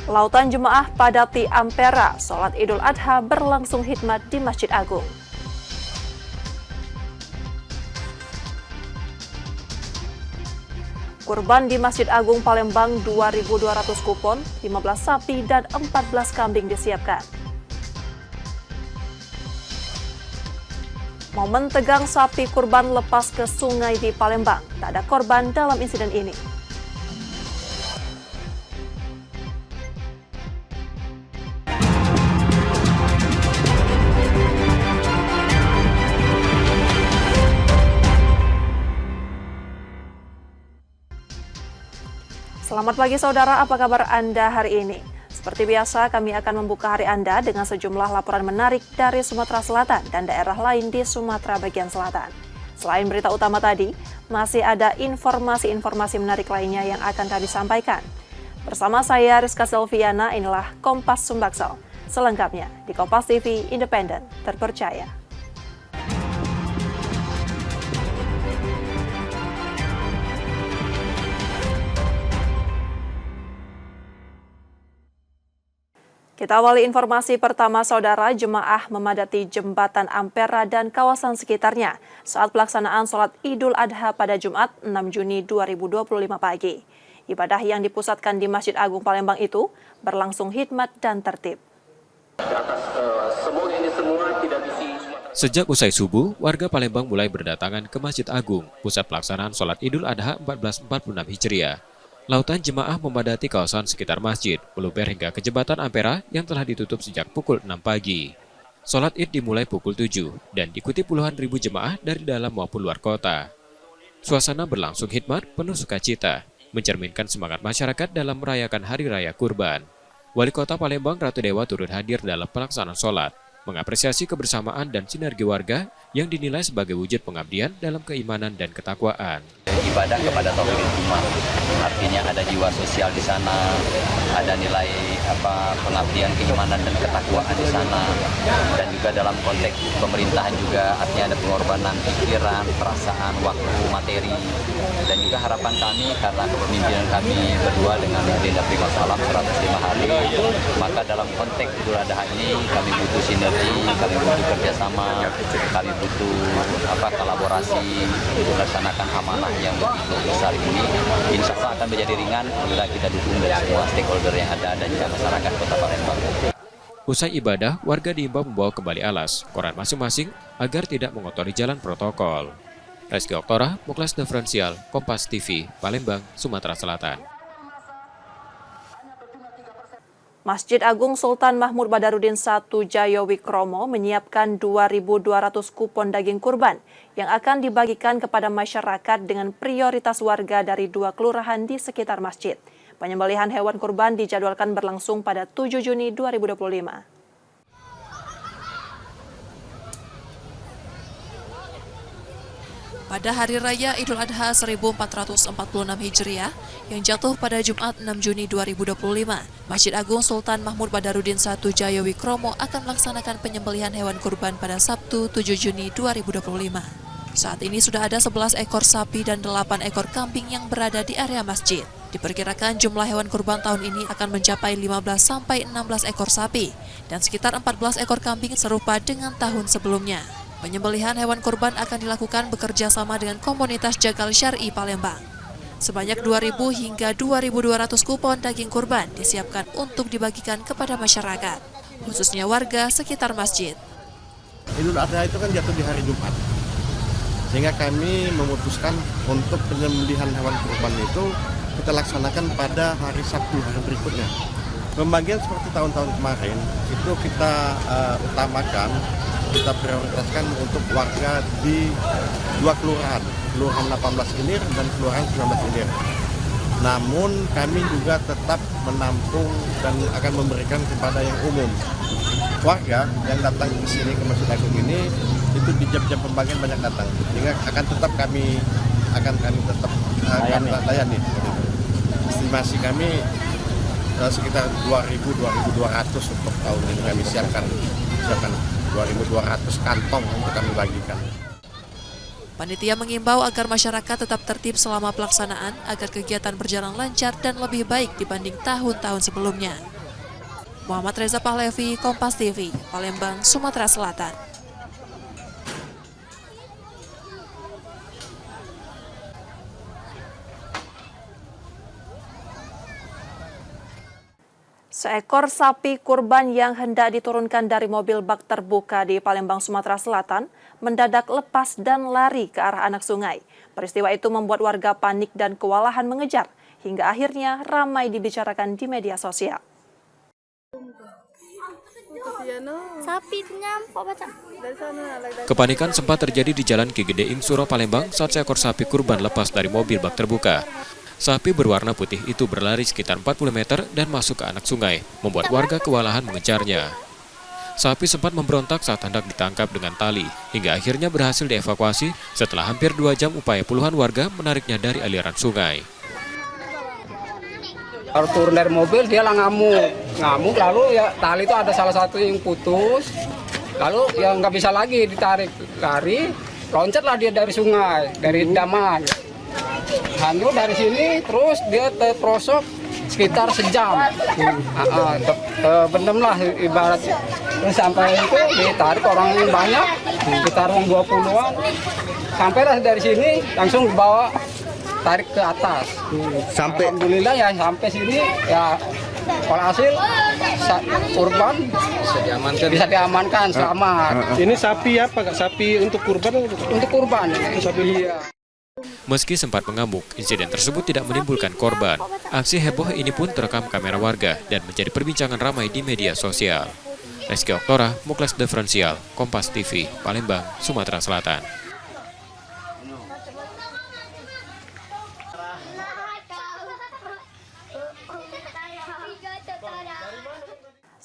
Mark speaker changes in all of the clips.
Speaker 1: Lautan jemaah padati Ampera, sholat Idul Adha berlangsung hikmat di Masjid Agung. Kurban di Masjid Agung Palembang 2.200 kupon, 15 sapi dan 14 kambing disiapkan. Momen tegang sapi kurban lepas ke sungai di Palembang, tak ada korban dalam insiden ini. Selamat pagi saudara, apa kabar Anda hari ini? Seperti biasa, kami akan membuka hari Anda dengan sejumlah laporan menarik dari Sumatera Selatan dan daerah lain di Sumatera bagian selatan. Selain berita utama tadi, masih ada informasi-informasi menarik lainnya yang akan kami sampaikan. Bersama saya Rizka Selviana, inilah Kompas Sumbaksel. Selengkapnya di Kompas TV Independen, terpercaya. Kita awali informasi pertama, saudara. Jemaah memadati Jembatan Ampera dan kawasan sekitarnya saat pelaksanaan sholat Idul Adha pada Jumat 6 Juni 2025 pagi. Ibadah yang dipusatkan di Masjid Agung Palembang itu berlangsung hikmat dan tertib.
Speaker 2: Sejak usai subuh, warga Palembang mulai berdatangan ke Masjid Agung, pusat pelaksanaan sholat Idul Adha 1446 Hijriah. Lautan jemaah memadati kawasan sekitar masjid, meluber hingga ke Jembatan Ampera yang telah ditutup sejak pukul 6 pagi. Sholat Id dimulai pukul 7 dan diikuti puluhan ribu jemaah dari dalam maupun luar kota. Suasana berlangsung hikmat penuh sukacita, mencerminkan semangat masyarakat dalam merayakan Hari Raya Kurban. Wali Kota Palembang Ratu Dewa turut hadir dalam pelaksanaan sholat, mengapresiasi kebersamaan dan sinergi warga yang dinilai sebagai wujud pengabdian dalam keimanan dan ketakwaan.
Speaker 3: Ibadah kepada tauhid ummah, artinya ada jiwa sosial di sana, ada nilai pengabdian keimanan dan ketakwaan di sana, dan juga dalam konteks pemerintahan juga artinya ada pengorbanan pikiran, perasaan, waktu, materi, dan juga harapan kami karena kepemimpinan kami berdua dengan Dinda Prima Salam 105 hari, maka dalam konteks Idul Adha ini kami butuh sinergi, kami butuh kerjasama, kami butuh kolaborasi untuk melaksanakan amanah yang begitu besar ini. Insya Allah akan menjadi ringan bila kita dukung dari semua stakeholder yang ada dan juga masyarakat Kota Palembang.
Speaker 2: Usai ibadah, warga diimbau membawa kembali alas, koran masing-masing agar tidak mengotori jalan protokol. Reski Oktora, Muklas Diferensial, Kompas TV, Palembang, Sumatera Selatan.
Speaker 1: Masjid Agung Sultan Mahmud Badarudin I Jayawikromo menyiapkan 2.200 kupon daging kurban yang akan dibagikan kepada masyarakat dengan prioritas warga dari 2 kelurahan di sekitar masjid. Penyembelihan hewan kurban dijadwalkan berlangsung pada 7 Juni 2025.
Speaker 4: Pada Hari Raya Idul Adha 1446 Hijriah yang jatuh pada Jumat 6 Juni 2025, Masjid Agung Sultan Mahmud Badarudin I Jayawikromo akan melaksanakan penyembelihan hewan kurban pada Sabtu 7 Juni 2025. Saat ini sudah ada 11 ekor sapi dan 8 ekor kambing yang berada di area masjid. Diperkirakan jumlah hewan kurban tahun ini akan mencapai 15-16 ekor sapi dan sekitar 14 ekor kambing serupa dengan tahun sebelumnya. Penyembelihan hewan kurban akan dilakukan bekerja sama dengan komunitas Jagal Syar'i Palembang. Sebanyak 2.000 hingga 2.200 kupon daging kurban disiapkan untuk dibagikan kepada masyarakat, khususnya warga sekitar masjid.
Speaker 5: Idul Adha itu kan jatuh di hari Jumat, sehingga kami memutuskan untuk penyembelihan hewan kurban itu kita laksanakan pada hari Sabtu, hari berikutnya. Pembagian seperti tahun-tahun kemarin itu kita utamakan, kita prioritaskan untuk warga di 2 kelurahan, Kelurahan 18 Ilir dan Kelurahan 19 Ilir. Namun kami juga tetap menampung dan akan memberikan kepada yang umum. Warga yang datang ke sini ke Masjid Agung ini itu di jam-jam pembagian banyak datang, sehingga akan tetap kami layani. Estimasi kami sekitar 2.200 untuk tahun ini kami siapkan 2.200 kantong untuk kami bagikan.
Speaker 4: Panitia mengimbau agar masyarakat tetap tertib selama pelaksanaan agar kegiatan berjalan lancar dan lebih baik dibanding tahun-tahun sebelumnya. Muhammad Reza Pahlevi, Kompas TV, Palembang, Sumatera Selatan.
Speaker 1: Seekor sapi kurban yang hendak diturunkan dari mobil bak terbuka di Palembang, Sumatera Selatan, mendadak lepas dan lari ke arah anak sungai. Peristiwa itu membuat warga panik dan kewalahan mengejar, hingga akhirnya ramai dibicarakan di media sosial.
Speaker 2: Kepanikan sempat terjadi di Jalan Ki Gedeing, Suro, Palembang saat seekor sapi kurban lepas dari mobil bak terbuka. Sapi berwarna putih itu berlari sekitar 40 meter dan masuk ke anak sungai, membuat warga kewalahan mengejarnya. Sapi sempat memberontak saat hendak ditangkap dengan tali, hingga akhirnya berhasil dievakuasi setelah hampir 2 jam upaya puluhan warga menariknya dari aliran sungai.
Speaker 6: Baru turun dari mobil dia lah ngamuk lalu ya tali itu ada salah satu yang putus, lalu ya nggak bisa lagi ditarik, lari, loncatlah dia dari sungai, dari daman. Hanyut dari sini terus dia terprosok sekitar sejam. Bendem lah ibarat. Terus sampai itu ditarik orang yang banyak, sekitar 20-an. Sampailah dari sini langsung dibawa tarik ke atas. Sampai alhamdulillah ya sampai sini ya hasil kurban bisa diamankan selamat.
Speaker 7: Ini sapi apa kak? Sapi untuk kurban?
Speaker 6: Untuk kurban. Sapi. Iya.
Speaker 2: Meski sempat mengamuk, insiden tersebut tidak menimbulkan korban. Aksi heboh ini pun terekam kamera warga dan menjadi perbincangan ramai di media sosial. Reski Oktora, Muklas Diferensial, Kompas TV, Palembang, Sumatera Selatan.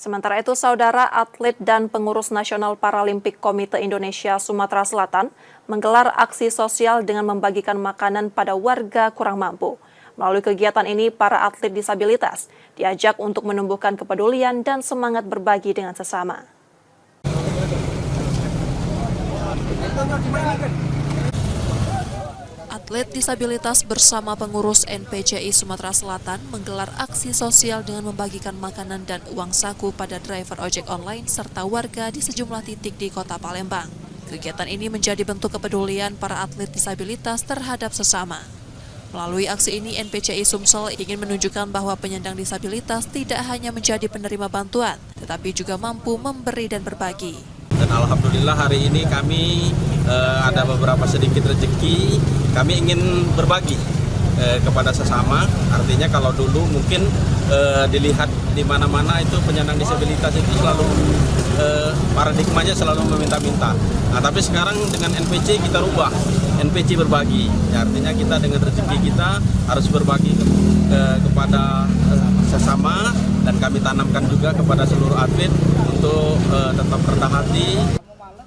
Speaker 1: Sementara itu, saudara atlet dan pengurus nasional Paralimpik Komite Indonesia Sumatera Selatan menggelar aksi sosial dengan membagikan makanan pada warga kurang mampu. Melalui kegiatan ini, para atlet disabilitas diajak untuk menumbuhkan kepedulian dan semangat berbagi dengan sesama.
Speaker 4: Atlet disabilitas bersama pengurus NPCI Sumatera Selatan menggelar aksi sosial dengan membagikan makanan dan uang saku pada driver ojek online serta warga di sejumlah titik di Kota Palembang. Kegiatan ini menjadi bentuk kepedulian para atlet disabilitas terhadap sesama. Melalui aksi ini, NPCI Sumsel ingin menunjukkan bahwa penyandang disabilitas tidak hanya menjadi penerima bantuan, tetapi juga mampu memberi dan berbagi.
Speaker 8: Dan alhamdulillah hari ini kami ada beberapa sedikit rezeki, kami ingin berbagi kepada sesama. Artinya kalau dulu mungkin dilihat di mana-mana itu penyandang disabilitas itu selalu paradigmanya selalu meminta-minta. Nah, tapi sekarang dengan NPC kita rubah, NPC berbagi. Ya, artinya kita dengan rezeki kita harus berbagi kepada sesama, dan kami tanamkan juga kepada seluruh atlet untuk tetap rendah hati.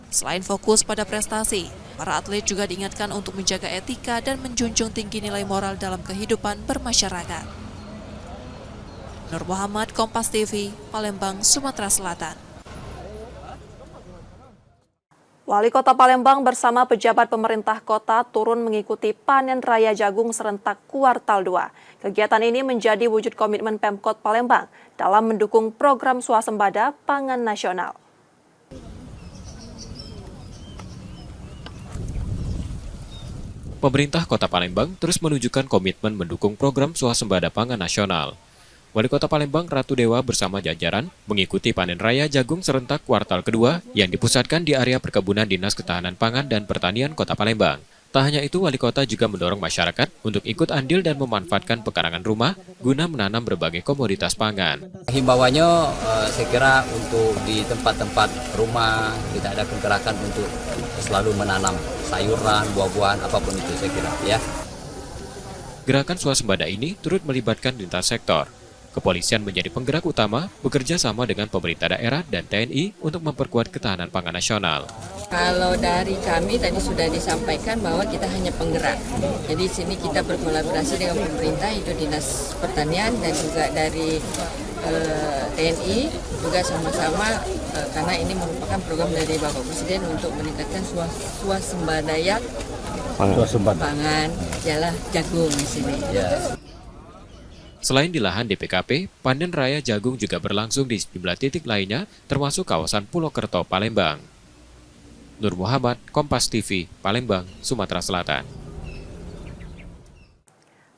Speaker 4: Selain fokus pada prestasi, para atlet juga diingatkan untuk menjaga etika dan menjunjung tinggi nilai moral dalam kehidupan bermasyarakat. Nur Muhammad, Kompas TV, Palembang, Sumatera Selatan.
Speaker 1: Wali Kota Palembang bersama pejabat pemerintah kota turun mengikuti panen raya jagung serentak kuartal 2. Kegiatan ini menjadi wujud komitmen Pemkot Palembang dalam mendukung program swasembada pangan nasional.
Speaker 2: Pemerintah Kota Palembang terus menunjukkan komitmen mendukung program swasembada pangan nasional. Wali Kota Palembang Ratu Dewa bersama jajaran mengikuti panen raya jagung serentak kuartal kedua yang dipusatkan di area perkebunan Dinas Ketahanan Pangan dan Pertanian Kota Palembang. Tak hanya itu, Wali Kota juga mendorong masyarakat untuk ikut andil dan memanfaatkan pekarangan rumah guna menanam berbagai komoditas pangan.
Speaker 3: Himbauannya saya kira untuk di tempat-tempat rumah tidak ada pergerakan untuk selalu menanam sayuran, buah-buahan, apapun itu saya kira ya.
Speaker 2: Gerakan swasembada ini turut melibatkan lintas sektor. Kepolisian menjadi penggerak utama bekerja sama dengan pemerintah daerah dan TNI untuk memperkuat ketahanan pangan nasional.
Speaker 9: Kalau dari kami tadi sudah disampaikan bahwa kita hanya penggerak. Jadi di sini kita berkolaborasi dengan pemerintah, itu Dinas Pertanian dan juga dari TNI juga sama-sama karena ini merupakan program dari Bapak Presiden untuk meningkatkan swasembada pangan, ialah jagung di sini.
Speaker 3: Ya.
Speaker 2: Selain di lahan DPKP, panen raya jagung juga berlangsung di sejumlah titik lainnya, termasuk kawasan Pulau Kerto, Palembang. Nur Muhammad, Kompas TV, Palembang, Sumatera Selatan.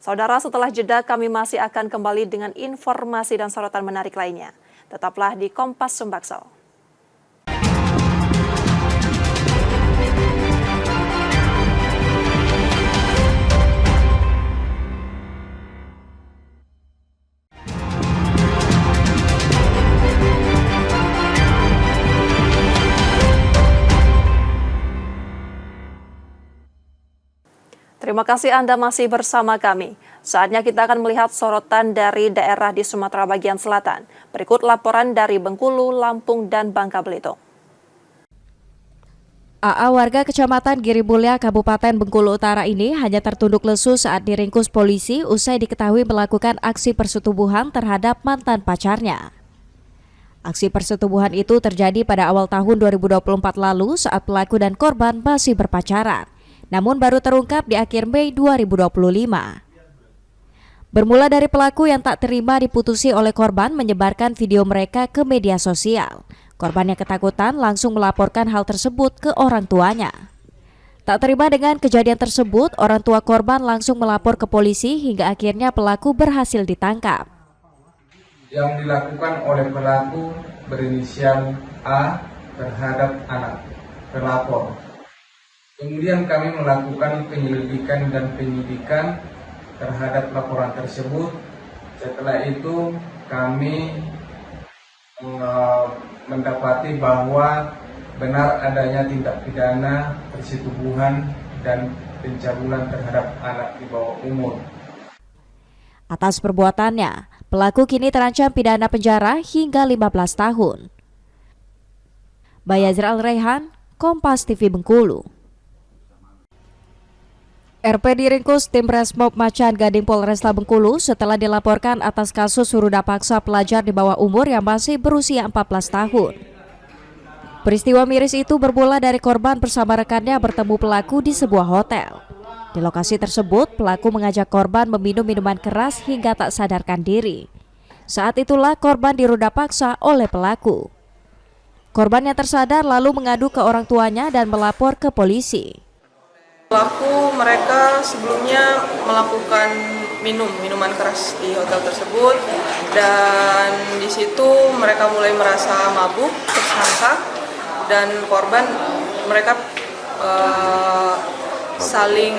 Speaker 1: Saudara, setelah jeda kami masih akan kembali dengan informasi dan sorotan menarik lainnya. Tetaplah di Kompas Sumbaksel. Terima kasih Anda masih bersama kami. Saatnya kita akan melihat sorotan dari daerah di Sumatera bagian selatan. Berikut laporan dari Bengkulu, Lampung, dan Bangka Belitung.
Speaker 10: AA warga Kecamatan Giribulya, Kabupaten Bengkulu Utara ini hanya tertunduk lesu saat diringkus polisi usai diketahui melakukan aksi persetubuhan terhadap mantan pacarnya. Aksi persetubuhan itu terjadi pada awal tahun 2024 lalu saat pelaku dan korban masih berpacaran. Namun baru terungkap di akhir Mei 2025. Bermula dari pelaku yang tak terima diputusi oleh korban menyebarkan video mereka ke media sosial. Korban yang ketakutan langsung melaporkan hal tersebut ke orang tuanya. Tak terima dengan kejadian tersebut, orang tua korban langsung melapor ke polisi hingga akhirnya pelaku berhasil ditangkap.
Speaker 11: Yang dilakukan oleh pelaku berinisial A terhadap anak terlapor. Kemudian kami melakukan penyelidikan dan penyidikan terhadap laporan tersebut. Setelah itu kami mendapati bahwa benar adanya tindak pidana persetubuhan dan pencabulan terhadap anak di bawah umur.
Speaker 10: Atas perbuatannya, pelaku kini terancam pidana penjara hingga 15 tahun. Bayazir Al-Raihan, Kompas TV Bengkulu. RP diringkus tim Resmob Macan Gading Polresta Bengkulu setelah dilaporkan atas kasus suruda paksa pelajar di bawah umur yang masih berusia 14 tahun. Peristiwa miris itu bermula dari korban bersama rekannya bertemu pelaku di sebuah hotel. Di lokasi tersebut, pelaku mengajak korban meminum minuman keras hingga tak sadarkan diri. Saat itulah korban diruda paksa oleh pelaku. Korban yang tersadar lalu mengadu ke orang tuanya dan melapor ke polisi.
Speaker 12: Pelaku mereka sebelumnya melakukan minuman keras di hotel tersebut dan di situ mereka mulai merasa mabuk, tersangka dan korban mereka saling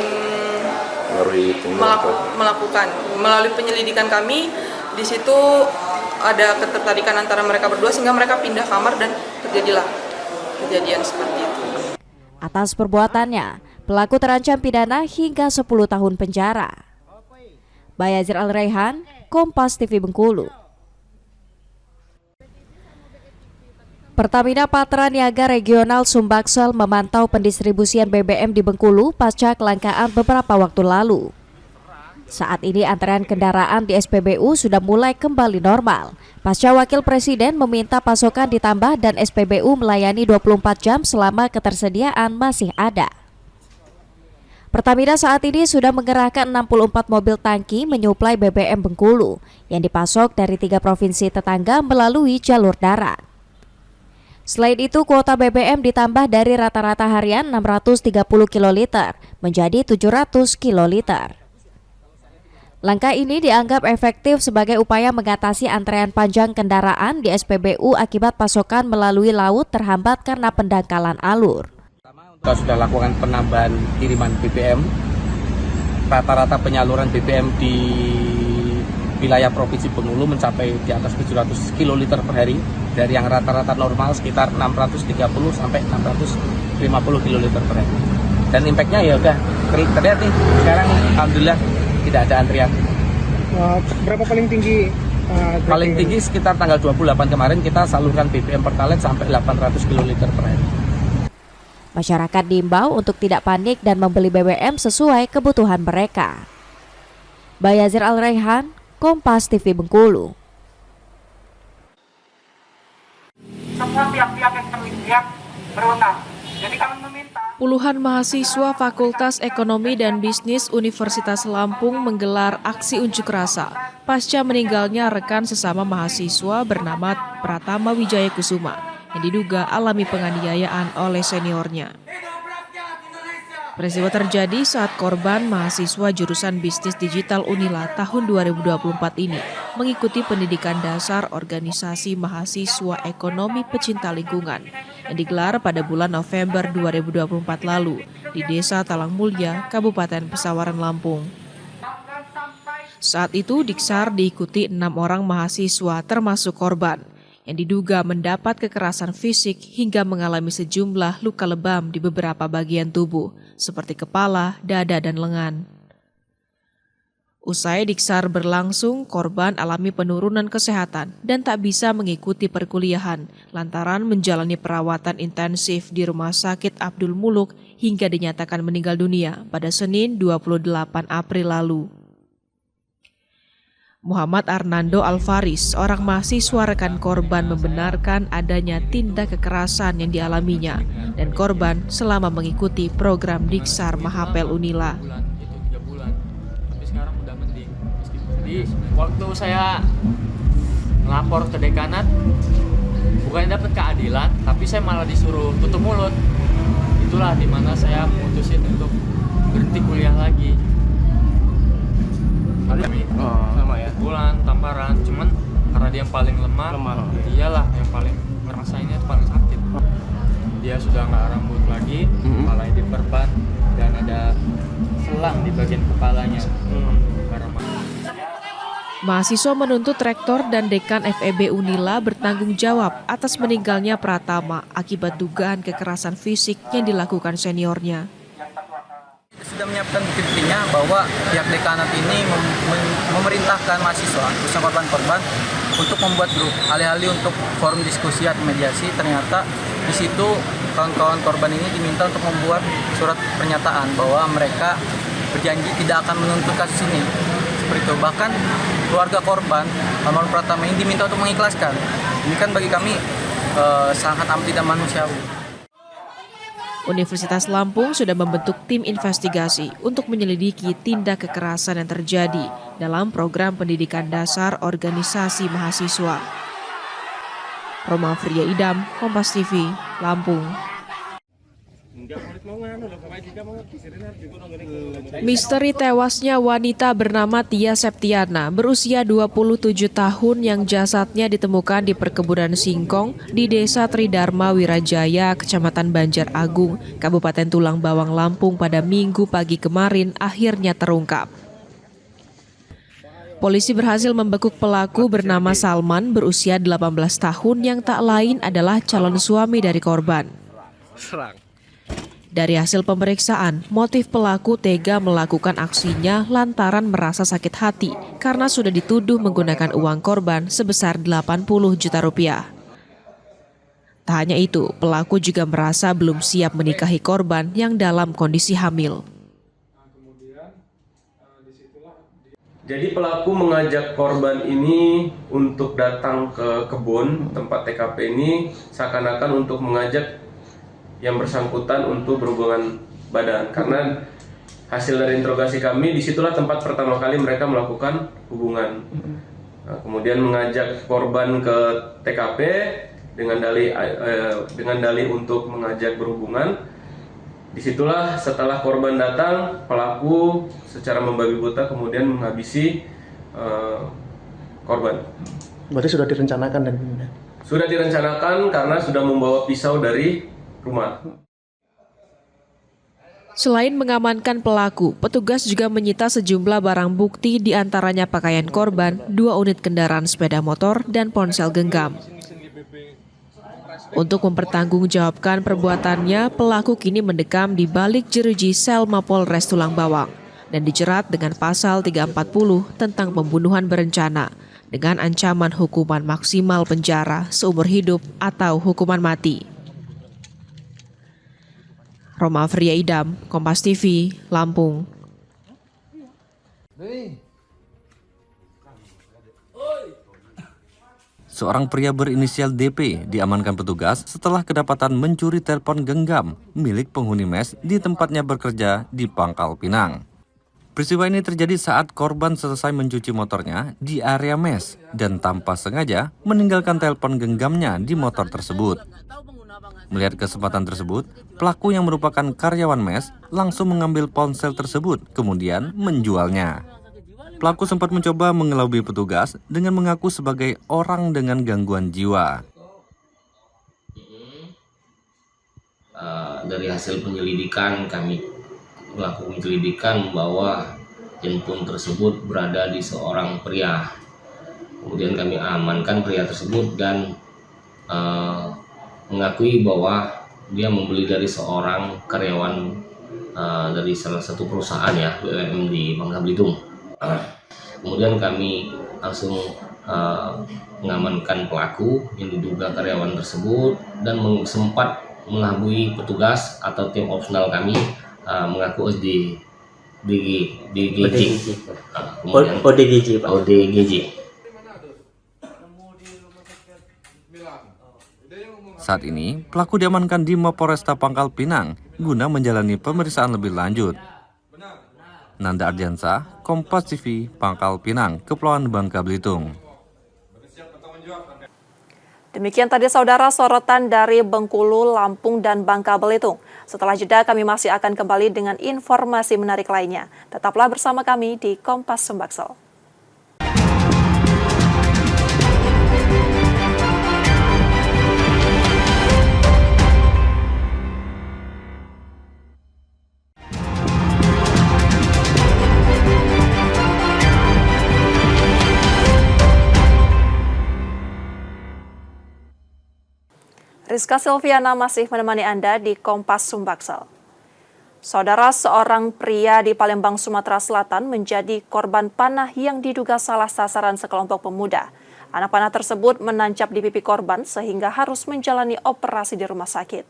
Speaker 12: melakukan melalui penyelidikan kami. Di situ ada ketertarikan antara mereka berdua sehingga mereka pindah kamar dan terjadilah kejadian seperti itu.
Speaker 10: Atas perbuatannya, pelaku terancam pidana hingga 10 tahun penjara. Bayazir Al-Raihan, Kompas TV Bengkulu. Pertamina Patra Niaga Regional Sumbaksel memantau pendistribusian BBM di Bengkulu pasca kelangkaan beberapa waktu lalu. Saat ini antrean kendaraan di SPBU sudah mulai kembali normal. Pasca Wakil Presiden meminta pasokan ditambah dan SPBU melayani 24 jam selama ketersediaan masih ada. Pertamina saat ini sudah mengerahkan 64 mobil tangki menyuplai BBM Bengkulu yang dipasok dari 3 provinsi tetangga melalui jalur darat. Selain itu, kuota BBM ditambah dari rata-rata harian 630 kiloliter menjadi 700 kiloliter. Langkah ini dianggap efektif sebagai upaya mengatasi antrean panjang kendaraan di SPBU akibat pasokan melalui laut terhambat karena pendangkalan alur.
Speaker 6: Kita sudah lakukan penambahan kiriman BBM. Rata-rata penyaluran BBM di wilayah Provinsi Bengkulu mencapai di atas 700 kiloliter per hari. Dari yang rata-rata normal sekitar 630 sampai 650 kiloliter per hari. Dan impactnya ya udah terlihat nih. Sekarang alhamdulillah tidak ada antrian.
Speaker 7: Berapa paling tinggi?
Speaker 6: Paling tinggi sekitar tanggal 28 kemarin kita salurkan BBM Pertalite sampai 800 kiloliter per hari.
Speaker 10: Masyarakat diimbau untuk tidak panik dan membeli BBM sesuai kebutuhan mereka. Bayazir Al-Raihan, Kompas TV Bengkulu.
Speaker 13: Semua pihak-pihak yang terlibat berwenang. Jadi kami meminta
Speaker 4: Puluhan mahasiswa Fakultas Ekonomi dan Bisnis Universitas Lampung menggelar aksi unjuk rasa pasca meninggalnya rekan sesama mahasiswa bernama Pratama Wijaya Kusuma yang diduga alami penganiayaan oleh seniornya. Peristiwa terjadi saat korban mahasiswa jurusan Bisnis Digital Unila tahun 2024 ini mengikuti pendidikan dasar organisasi mahasiswa ekonomi pecinta lingkungan yang digelar pada bulan November 2024 lalu di Desa Talang Mulya, Kabupaten Pesawaran, Lampung. Saat itu Diksar diikuti 6 orang mahasiswa termasuk korban yang diduga mendapat kekerasan fisik hingga mengalami sejumlah luka lebam di beberapa bagian tubuh, seperti kepala, dada, dan lengan. Usai Diksar berlangsung, korban alami penurunan kesehatan dan tak bisa mengikuti perkuliahan lantaran menjalani perawatan intensif di Rumah Sakit Abdul Muluk hingga dinyatakan meninggal dunia pada Senin 28 April lalu. Muhammad Arnando Alvaris, seorang mahasiswa rekan korban, membenarkan adanya tindak kekerasan yang dialaminya dan korban selama mengikuti program Diksar Mahapel Unila.
Speaker 13: Itu 3 bulan, tapi sekarang udah mending. Jadi waktu saya melapor ke dekanat, bukannya dapat keadilan, tapi saya malah disuruh tutup mulut. Itulah dimana saya memutusin untuk berhenti kuliah lagi. Sama ya. Bulan tamparan, cuman karena dia yang paling lemah. Dialah yang paling ngerasainnya paling sakit. Dia sudah nggak rambut lagi, kepalanya diperban dan ada selang di bagian kepalanya.
Speaker 4: Mahasiswa menuntut rektor dan dekan FEB Unila bertanggung jawab atas meninggalnya Pratama akibat dugaan kekerasan fisik yang dilakukan seniornya.
Speaker 6: Sudah menyiapkan bukti-buktinya bahwa pihak dekanat ini memerintahkan mahasiswa, khususnya korban-korban, untuk membuat grup alih-alih untuk forum diskusi atau mediasi. Ternyata di situ kawan-kawan korban ini diminta untuk membuat surat pernyataan bahwa mereka berjanji tidak akan menuntut kasus ini. Seperti itu. Bahkan keluarga korban, almarhum Pratama ini diminta untuk mengikhlaskan. Ini kan bagi kami sangat amat tidak manusiawi.
Speaker 4: Universitas Lampung sudah membentuk tim investigasi untuk menyelidiki tindak kekerasan yang terjadi dalam program pendidikan dasar organisasi mahasiswa. Roma Fria Idam, Kompas TV, Lampung. Misteri tewasnya wanita bernama Tia Septiana berusia 27 tahun yang jasadnya ditemukan di perkebunan singkong di Desa Tridharma Wirajaya, Kecamatan Banjar Agung, Kabupaten Tulang Bawang, Lampung pada Minggu pagi kemarin akhirnya terungkap. Polisi berhasil membekuk pelaku bernama Salman berusia 18 tahun yang tak lain adalah calon suami dari korban. Dari hasil pemeriksaan, motif pelaku tega melakukan aksinya lantaran merasa sakit hati karena sudah dituduh menggunakan uang korban sebesar 80 juta rupiah. Tak hanya itu, pelaku juga merasa belum siap menikahi korban yang dalam kondisi hamil.
Speaker 11: Jadi pelaku mengajak korban ini untuk datang ke kebun tempat TKP ini seakan-akan untuk mengajak yang bersangkutan untuk berhubungan badan, karena hasil dari interogasi kami disitulah tempat pertama kali mereka melakukan hubungan. Nah, kemudian mengajak korban ke TKP dengan dalih untuk mengajak berhubungan. Disitulah setelah korban datang, pelaku secara membabi buta kemudian menghabisi korban.
Speaker 7: Berarti sudah direncanakan dan
Speaker 11: sudah direncanakan karena sudah membawa pisau dari rumah.
Speaker 4: Selain mengamankan pelaku, petugas juga menyita sejumlah barang bukti diantaranya pakaian korban, 2 unit kendaraan sepeda motor, dan ponsel genggam. Untuk mempertanggungjawabkan perbuatannya, pelaku kini mendekam di balik jeruji sel Mapolres Tulang Bawang dan dijerat dengan pasal 340 tentang pembunuhan berencana dengan ancaman hukuman maksimal penjara seumur hidup atau hukuman mati. Roma Fria Idam, Kompas TV, Lampung.
Speaker 14: Seorang pria berinisial DP diamankan petugas setelah kedapatan mencuri telepon genggam milik penghuni mes di tempatnya bekerja di Pangkal Pinang. Peristiwa ini terjadi saat korban selesai mencuci motornya di area mes dan tanpa sengaja meninggalkan telepon genggamnya di motor tersebut. Melihat kesempatan tersebut, pelaku yang merupakan karyawan mes langsung mengambil ponsel tersebut kemudian menjualnya. Pelaku sempat mencoba mengelabui petugas dengan mengaku sebagai orang dengan gangguan jiwa.
Speaker 15: Dari hasil penyelidikan, kami melakukan penyelidikan bahwa handphone tersebut berada di seorang pria. Kemudian kami amankan pria tersebut dan mengakui bahwa dia membeli dari seorang karyawan dari salah satu perusahaan ya BUMN di Bangka Belitung. Kemudian kami langsung mengamankan pelaku yang diduga karyawan tersebut dan sempat mengelabui petugas atau tim opsional kami mengaku ODGJ.
Speaker 14: Saat ini, pelaku diamankan di Mapolresta Pangkal Pinang guna menjalani pemeriksaan lebih lanjut. Nanda Ardiansa, Kompas TV, Pangkal Pinang, Kepulauan Bangka Belitung.
Speaker 1: Demikian tadi saudara sorotan dari Bengkulu, Lampung, dan Bangka Belitung. Setelah jeda kami masih akan kembali dengan informasi menarik lainnya. Tetaplah bersama kami di Kompas Sumbaksel. Rizka Silviana masih menemani Anda di Kompas Sumbaksel. Saudara, seorang pria di Palembang, Sumatera Selatan menjadi korban panah yang diduga salah sasaran sekelompok pemuda. Anak panah tersebut menancap di pipi korban sehingga harus menjalani operasi di rumah sakit.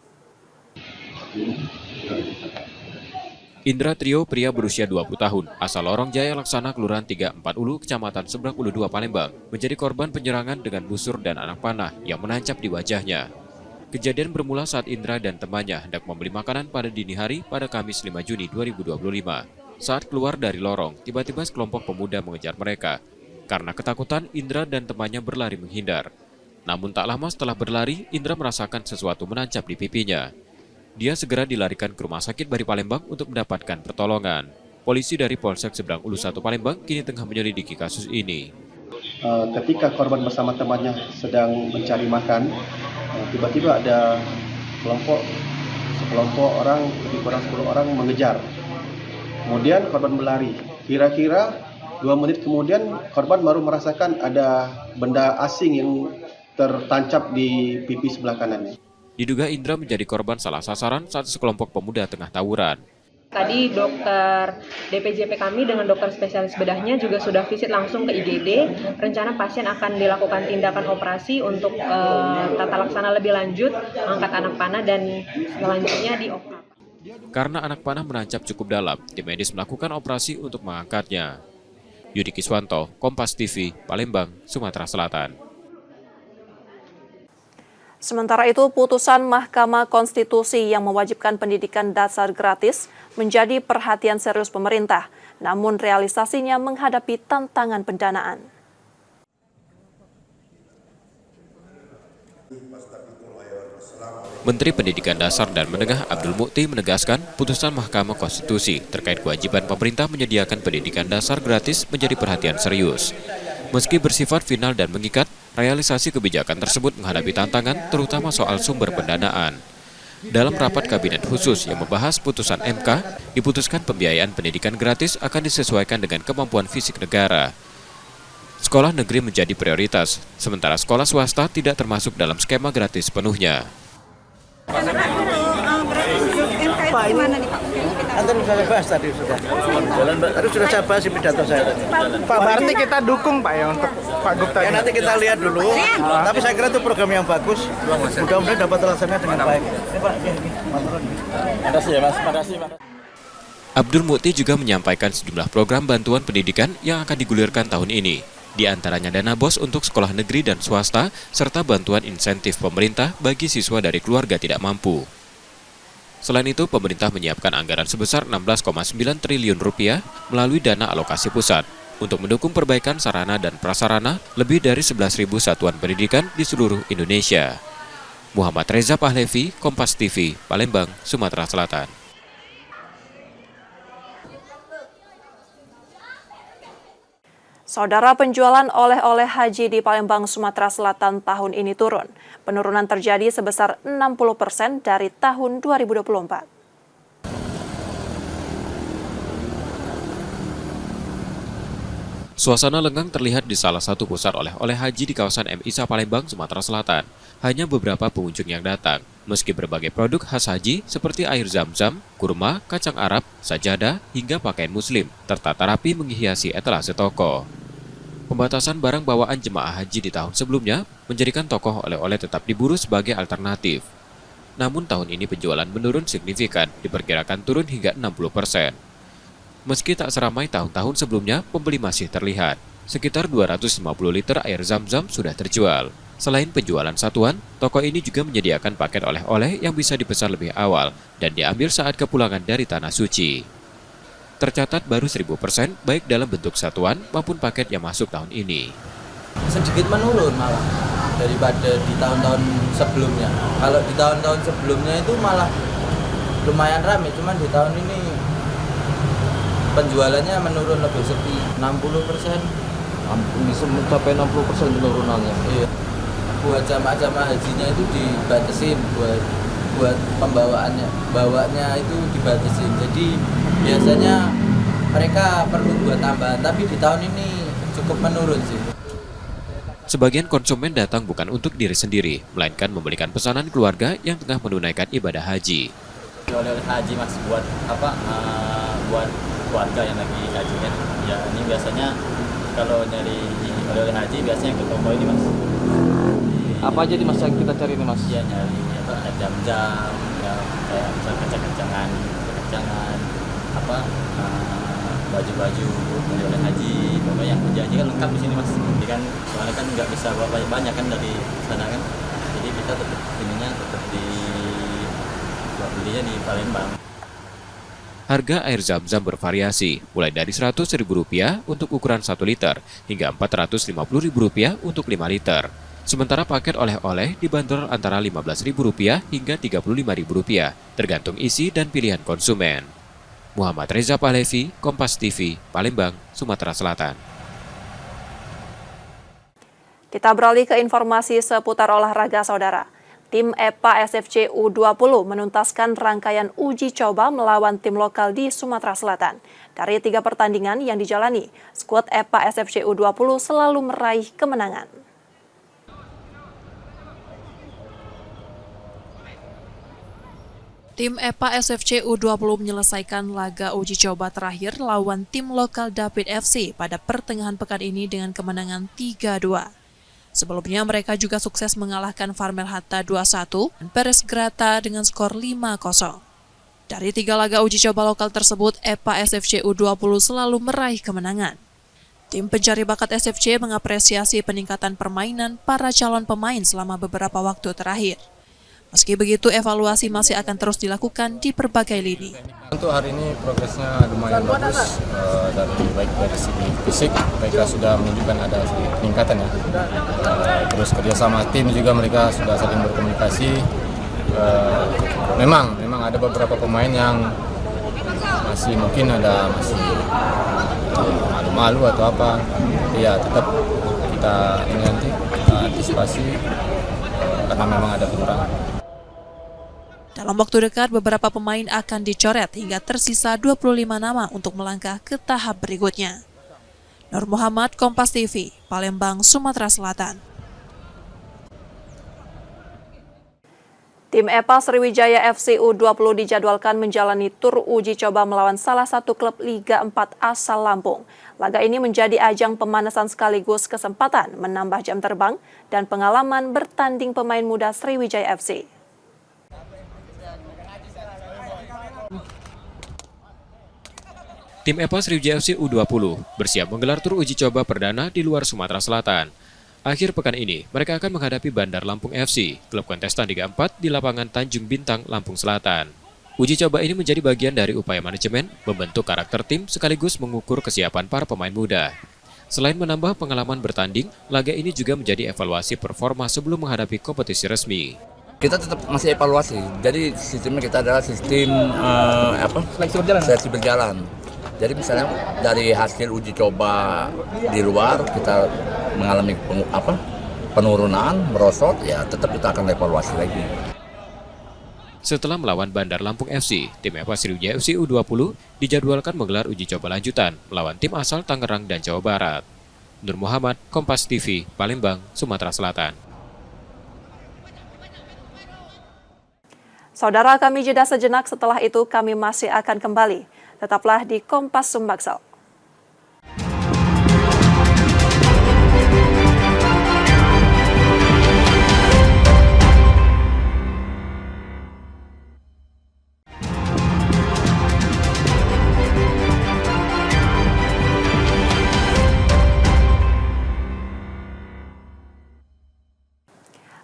Speaker 2: Indra Trio, pria berusia 20 tahun, asal Lorong Jaya Laksana, Kelurahan 340, Kecamatan Seberang Ulu 2, Palembang, menjadi korban penyerangan dengan busur dan anak panah yang menancap di wajahnya. Kejadian bermula saat Indra dan temannya hendak membeli makanan pada dini hari pada Kamis 5 Juni 2025. Saat keluar dari lorong, tiba-tiba sekelompok pemuda mengejar mereka. Karena ketakutan, Indra dan temannya berlari menghindar. Namun tak lama setelah berlari, Indra merasakan sesuatu menancap di pipinya. Dia segera dilarikan ke Rumah Sakit Bari Palembang untuk mendapatkan pertolongan. Polisi dari Polsek Seberang Ulu 1 Palembang kini tengah menyelidiki kasus ini.
Speaker 7: Ketika korban bersama temannya sedang mencari makan, tiba-tiba ada sekelompok orang, lebih kurang 10 orang mengejar. Kemudian korban berlari. Kira-kira 2 menit kemudian korban baru merasakan ada benda asing yang tertancap di pipi sebelah kanannya.
Speaker 2: Diduga Indra menjadi korban salah sasaran saat sekelompok pemuda tengah tawuran.
Speaker 16: Tadi dokter DPJP kami dengan dokter spesialis bedahnya juga sudah visit langsung ke IGD. Rencana pasien akan dilakukan tindakan operasi untuk tata laksana lebih lanjut, angkat anak panah dan selanjutnya dioperasi.
Speaker 2: Karena anak panah menancap cukup dalam, tim medis melakukan operasi untuk mengangkatnya. Yudi Kiswanto, Kompas TV, Palembang, Sumatera Selatan.
Speaker 1: Sementara itu, putusan Mahkamah Konstitusi yang mewajibkan pendidikan dasar gratis menjadi perhatian serius pemerintah, namun realisasinya menghadapi tantangan pendanaan.
Speaker 2: Menteri Pendidikan Dasar dan Menengah Abdul Mukti menegaskan putusan Mahkamah Konstitusi terkait kewajiban pemerintah menyediakan pendidikan dasar gratis menjadi perhatian serius. Meski bersifat final dan mengikat, realisasi kebijakan tersebut menghadapi tantangan terutama soal sumber pendanaan. Dalam rapat kabinet khusus yang membahas putusan MK, diputuskan pembiayaan pendidikan gratis akan disesuaikan dengan kemampuan fisik negara. Sekolah negeri menjadi prioritas, sementara sekolah swasta tidak termasuk dalam skema gratis sepenuhnya.
Speaker 17: Pak, ini nanti saya bahas tadi sudah. Tadi sudah saya bahas di pidato saya tadi.
Speaker 18: Pak, berarti kita dukung Pak ya untuk Pak Gupta.
Speaker 17: Ya nanti kita lihat dulu. Tapi saya kira itu program yang bagus. Mudah-mudahan dapat terlaksana dengan baik. Ini Pak, ini.
Speaker 18: Makasih ya Mas, makasih Pak.
Speaker 2: Abdul Mukti juga menyampaikan sejumlah program bantuan pendidikan yang akan digulirkan tahun ini. di antaranya dana BOS untuk sekolah negeri dan swasta, serta bantuan insentif pemerintah bagi siswa dari keluarga tidak mampu. Selain itu, pemerintah menyiapkan anggaran sebesar 16,9 triliun rupiah melalui dana alokasi pusat untuk mendukung perbaikan sarana dan prasarana lebih dari 11.000 satuan pendidikan di seluruh Indonesia. Muhammad Reza Pahlevi, Kompas TV, Palembang, Sumatera Selatan.
Speaker 1: Saudara, penjualan oleh-oleh haji di Palembang, Sumatera Selatan tahun ini turun. Penurunan terjadi sebesar 60% dari tahun 2024.
Speaker 2: Suasana lengang terlihat di salah satu pusat oleh-oleh haji di kawasan M. Isa, Palembang, Sumatera Selatan. Hanya beberapa pengunjung yang datang, meski berbagai produk khas haji seperti air zam-zam, kurma, kacang Arab, sajadah, hingga pakaian muslim, tertata rapi menghiasi etalase toko. Pembatasan barang bawaan jemaah haji di tahun sebelumnya menjadikan toko oleh-oleh tetap diburu sebagai alternatif. Namun tahun ini penjualan menurun signifikan, diperkirakan turun hingga 60%. Meski tak seramai tahun-tahun sebelumnya, pembeli masih terlihat. Sekitar 250 liter air zam-zam sudah terjual. Selain penjualan satuan, toko ini juga menyediakan paket oleh-oleh yang bisa dipesan lebih awal dan diambil saat kepulangan dari Tanah Suci. Tercatat baru 1000% baik dalam bentuk satuan maupun paket yang masuk tahun ini.
Speaker 19: Sedikit menurun malah daripada di tahun-tahun sebelumnya. Kalau di tahun-tahun sebelumnya itu malah lumayan ramai, cuman di tahun ini penjualannya menurun lebih sepi, 60%.
Speaker 6: Bisa mencapai 60% penurunannya.
Speaker 19: Iya. Buat jamaah-jamaah hajinya itu dibatasin, buat bawanya itu dibatasin. Jadi biasanya mereka perlu buat tambahan, tapi di tahun ini cukup menurun sih.
Speaker 2: Sebagian konsumen datang bukan untuk diri sendiri, melainkan membelikan pesanan keluarga yang tengah menunaikan ibadah haji.
Speaker 13: Oleh-oleh haji mas, buat apa? Buat keluarga yang lagi haji kan. Ya ini biasanya kalau nyari oleh-oleh haji biasanya ke toko ini mas.
Speaker 6: Apa aja di mas yang kita cari nih mas?
Speaker 13: Ya nyari apa? Jam-jam, ya kayak misal kacang-kacangan, apa? Baju-baju oleh-oleh haji, pokoknya yang haji kan lengkap di sini mas. Jadi kan soalnya kan nggak bisa bawa banyak kan dari sana kan. Jadi kita tetap belinya di Palembang.
Speaker 2: Harga air zam-zam bervariasi, mulai dari Rp100.000 untuk ukuran 1 liter hingga Rp450.000 untuk 5 liter. Sementara paket oleh-oleh dibanderol antara Rp15.000 hingga Rp35.000, tergantung isi dan pilihan konsumen. Muhammad Reza Pahlevi, Kompas TV, Palembang, Sumatera Selatan.
Speaker 1: Kita beralih ke informasi seputar olahraga, saudara. Tim EPA SFC U20 menuntaskan rangkaian uji coba melawan tim lokal di Sumatera Selatan. Dari 3 pertandingan yang dijalani, skuad EPA SFC U20 selalu meraih kemenangan.
Speaker 4: Tim EPA SFC U20 menyelesaikan laga uji coba terakhir lawan tim lokal David FC pada pertengahan pekan ini dengan kemenangan 3-2. Sebelumnya mereka juga sukses mengalahkan Farmel Hatta 2-1 dan Peres Grata dengan skor 5-0. Dari 3 laga uji coba lokal tersebut, EPA SFC U20 selalu meraih kemenangan. Tim pencari bakat SFC mengapresiasi peningkatan permainan para calon pemain selama beberapa waktu terakhir. Meski begitu, evaluasi masih akan terus dilakukan di berbagai lini.
Speaker 20: Untuk hari ini progresnya lumayan bagus, baik dari segi fisik mereka sudah menunjukkan ada peningkatan ya. Terus kerjasama tim juga mereka sudah saling berkomunikasi. Memang ada beberapa pemain yang masih mungkin masih malu-malu atau apa. Ya tetap kita antisipasi karena memang ada pengurangan.
Speaker 4: Dalam waktu dekat, beberapa pemain akan dicoret hingga tersisa 25 nama untuk melangkah ke tahap berikutnya. Nur Muhammad, Kompas TV, Palembang, Sumatera Selatan.
Speaker 1: Tim EPA Sriwijaya FC U20 dijadwalkan menjalani tur uji coba melawan salah satu klub Liga 4 asal Lampung. Laga ini menjadi ajang pemanasan sekaligus kesempatan menambah jam terbang dan pengalaman bertanding pemain muda Sriwijaya FC.
Speaker 2: Tim EPA Sriwijaya FC U20 bersiap menggelar tur uji coba perdana di luar Sumatera Selatan. Akhir pekan ini, mereka akan menghadapi Bandar Lampung FC, klub kontestan Liga 4 di lapangan Tanjung Bintang, Lampung Selatan. Uji coba ini menjadi bagian dari upaya manajemen membentuk karakter tim sekaligus mengukur kesiapan para pemain muda. Selain menambah pengalaman bertanding, laga ini juga menjadi evaluasi performa sebelum menghadapi kompetisi resmi.
Speaker 21: Kita tetap masih evaluasi, jadi sistemnya kita adalah sistem seleksi berjalan. Jadi misalnya dari hasil uji coba di luar kita mengalami penurunan, merosot, ya tetap kita akan evaluasi lagi.
Speaker 2: Setelah melawan Bandar Lampung FC, tim EPA Sriwijaya FC U20 dijadwalkan menggelar uji coba lanjutan melawan tim asal Tangerang dan Jawa Barat. Nur Muhammad, Kompas TV, Palembang, Sumatera Selatan.
Speaker 1: Saudara, kami jeda sejenak, setelah itu kami masih akan kembali. Tetaplah di Kompas Sumbaksel.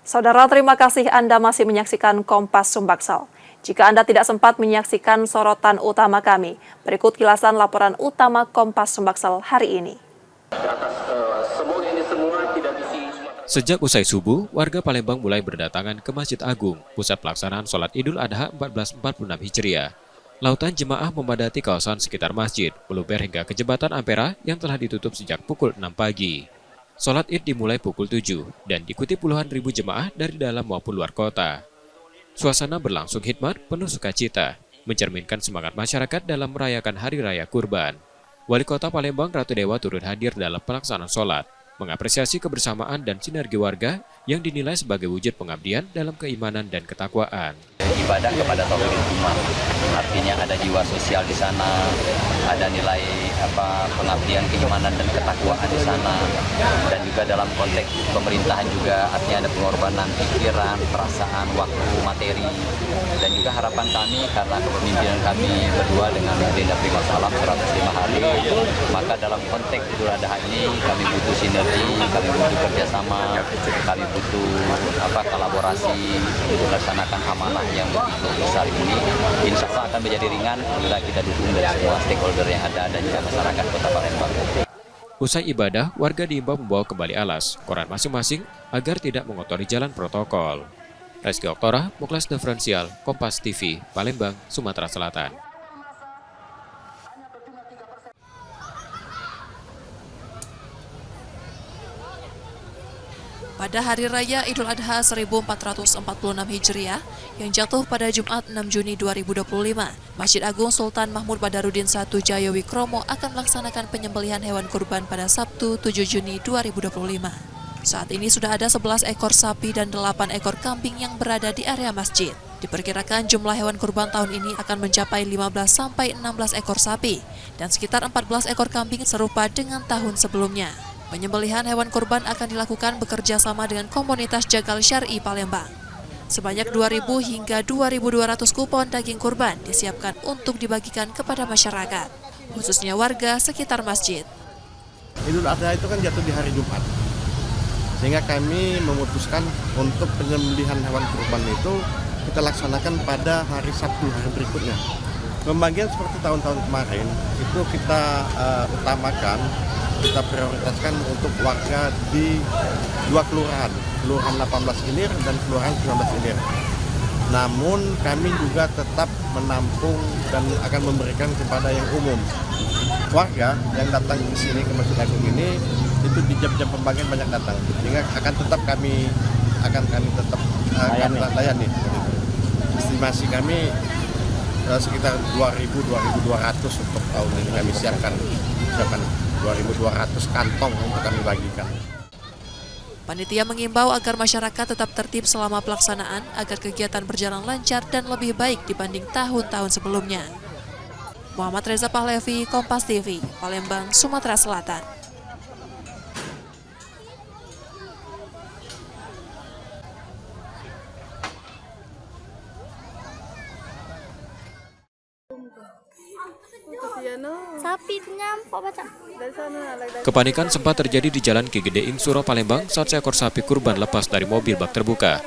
Speaker 1: Saudara, terima kasih Anda masih menyaksikan Kompas Sumbaksel. Jika Anda tidak sempat menyaksikan sorotan utama kami, berikut kilasan laporan utama Kompas Sumbaksel hari ini.
Speaker 2: Sejak usai subuh, warga Palembang mulai berdatangan ke Masjid Agung, pusat pelaksanaan sholat Idul Adha 1446 Hijriah. Lautan jemaah memadati kawasan sekitar masjid, meluber hingga ke jembatan Ampera yang telah ditutup sejak pukul 6 pagi. Sholat Id dimulai pukul 7 dan diikuti puluhan ribu jemaah dari dalam maupun luar kota. Suasana berlangsung hikmat penuh sukacita, mencerminkan semangat masyarakat dalam merayakan Hari Raya Kurban. Wali Kota Palembang Ratu Dewa turut hadir dalam pelaksanaan sholat, mengapresiasi kebersamaan dan sinergi warga yang dinilai sebagai wujud pengabdian dalam keimanan dan ketakwaan.
Speaker 3: Ibadah kepada tauhidul ummah, artinya ada jiwa sosial di sana, ada nilai pengabdian keimanan dan ketakwaan di sana, dan juga dalam konteks pemerintahan juga artinya ada pengorbanan pikiran, perasaan, waktu, materi, dan juga harapan kami karena kepemimpinan kami berdua dengan Agenda Prima Salam 105 hari, maka dalam konteks Idul Adha ini kami butuh sinergi, kami butuh kerjasama, kami butuh kolaborasi untuk melaksanakan amanah yang begitu besar ini. Insya Allah akan menjadi ringan bila kita dukung dari semua stakeholder yang ada dan juga masyarakat Kota Palembang.
Speaker 2: Usai ibadah, warga diimbau membawa kembali alas, koran masing-masing agar tidak mengotori jalan protokol. Reski Oktora, Muklas Diferensial, Kompas TV, Palembang, Sumatera Selatan.
Speaker 4: Pada Hari Raya Idul Adha 1446 Hijriah yang jatuh pada Jumat 6 Juni 2025, Masjid Agung Sultan Mahmud Badarudin I Jayawikromo akan melaksanakan penyembelihan hewan kurban pada Sabtu 7 Juni 2025. Saat ini sudah ada 11 ekor sapi dan 8 ekor kambing yang berada di area masjid. Diperkirakan jumlah hewan kurban tahun ini akan mencapai 15-16 ekor sapi dan sekitar 14 ekor kambing serupa dengan tahun sebelumnya. Penyembelihan hewan kurban akan dilakukan bekerja sama dengan komunitas Jagal Syar'i Palembang. Sebanyak 2.000 hingga 2.200 kupon daging kurban disiapkan untuk dibagikan kepada masyarakat, khususnya warga sekitar masjid.
Speaker 5: Idul Adha itu kan jatuh di hari Jumat, sehingga kami memutuskan untuk penyembelihan hewan kurban itu kita laksanakan pada hari Sabtu, hari berikutnya. Pembagian seperti tahun-tahun kemarin itu kita utamakan, kita prioritaskan untuk warga di dua kelurahan, Kelurahan 18 Ilir dan Kelurahan 19 Ilir. Namun kami juga tetap menampung dan akan memberikan kepada yang umum. Warga yang datang ke sini ke Masjid Agung ini itu di jam-jam pembagian banyak datang, sehingga akan tetap kami layani. Estimasi kami sekitar 2.200 untuk tahun ini kami siapkan 2.200 kantong untuk kami bagikan.
Speaker 4: Panitia mengimbau agar masyarakat tetap tertib selama pelaksanaan agar kegiatan berjalan lancar dan lebih baik dibanding tahun-tahun sebelumnya. Muhammad Reza Pahlevi, Kompas TV, Palembang, Sumatera Selatan.
Speaker 8: Sapi nyampok baca.
Speaker 2: Kepanikan sempat terjadi di Jalan Ki Gedeing, Suro, Palembang saat seekor sapi kurban lepas dari mobil bak terbuka.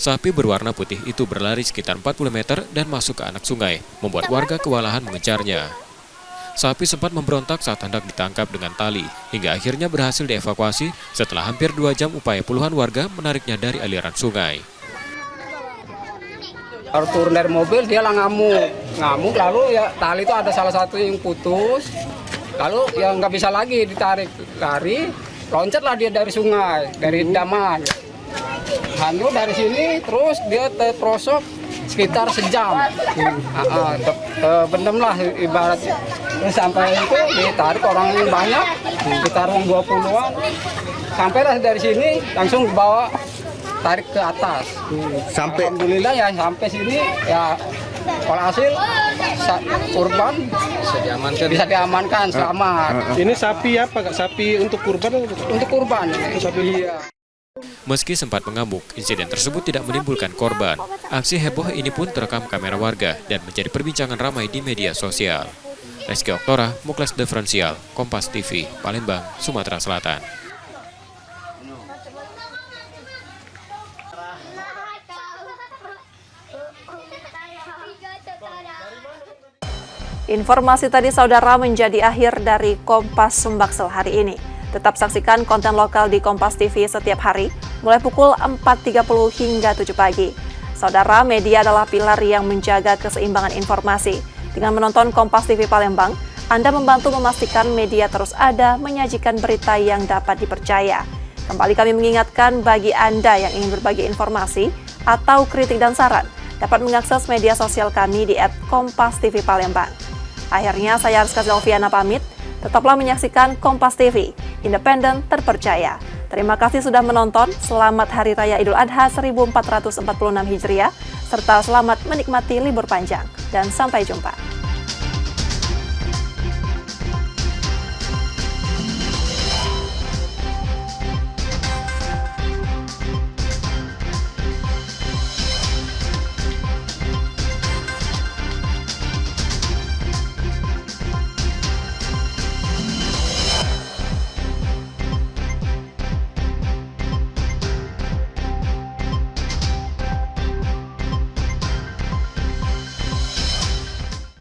Speaker 2: Sapi berwarna putih itu berlari sekitar 40 meter dan masuk ke anak sungai, membuat warga kewalahan mengejarnya. Sapi sempat memberontak saat hendak ditangkap dengan tali, hingga akhirnya berhasil dievakuasi setelah hampir 2 jam upaya puluhan warga menariknya dari aliran sungai.
Speaker 6: Baru turun dari mobil dia lah ngamuk lalu ya tali itu ada salah satu yang putus, lalu ya nggak bisa lagi ditarik, lari, loncatlah dia dari sungai, dari daman. Hanyut dari sini terus dia terprosok sekitar sejam. Bendem lah ibaratnya. Terus sampai itu ditarik orang yang banyak, sekitar 20-an. Sampailah dari sini langsung dibawa tarik ke atas. Sampai alhamdulillah ya sampai sini ya hasil kurban bisa diamankan selamat.
Speaker 18: Ini sapi apa? Sapi untuk kurban?
Speaker 6: Untuk kurban. Sapi. Iya.
Speaker 2: Meski sempat mengamuk, insiden tersebut tidak menimbulkan korban. Aksi heboh ini pun terekam kamera warga dan menjadi perbincangan ramai di media sosial. Reski Oktora, Muklas Diferensial, Kompas TV, Palembang, Sumatera Selatan.
Speaker 1: Informasi tadi saudara menjadi akhir dari Kompas Sumbaksel hari ini. Tetap saksikan konten lokal di Kompas TV setiap hari, mulai pukul 4.30 hingga 7 pagi. Saudara, media adalah pilar yang menjaga keseimbangan informasi. Dengan menonton Kompas TV Palembang, Anda membantu memastikan media terus ada menyajikan berita yang dapat dipercaya. Kembali kami mengingatkan bagi Anda yang ingin berbagi informasi atau kritik dan saran, dapat mengakses media sosial kami di @KompasTV Palembang. Akhirnya, saya Rizka Zelviana pamit. Tetaplah menyaksikan Kompas TV, independen terpercaya. Terima kasih sudah menonton. Selamat Hari Raya Idul Adha 1446 Hijriah, serta selamat menikmati libur panjang. Dan sampai jumpa.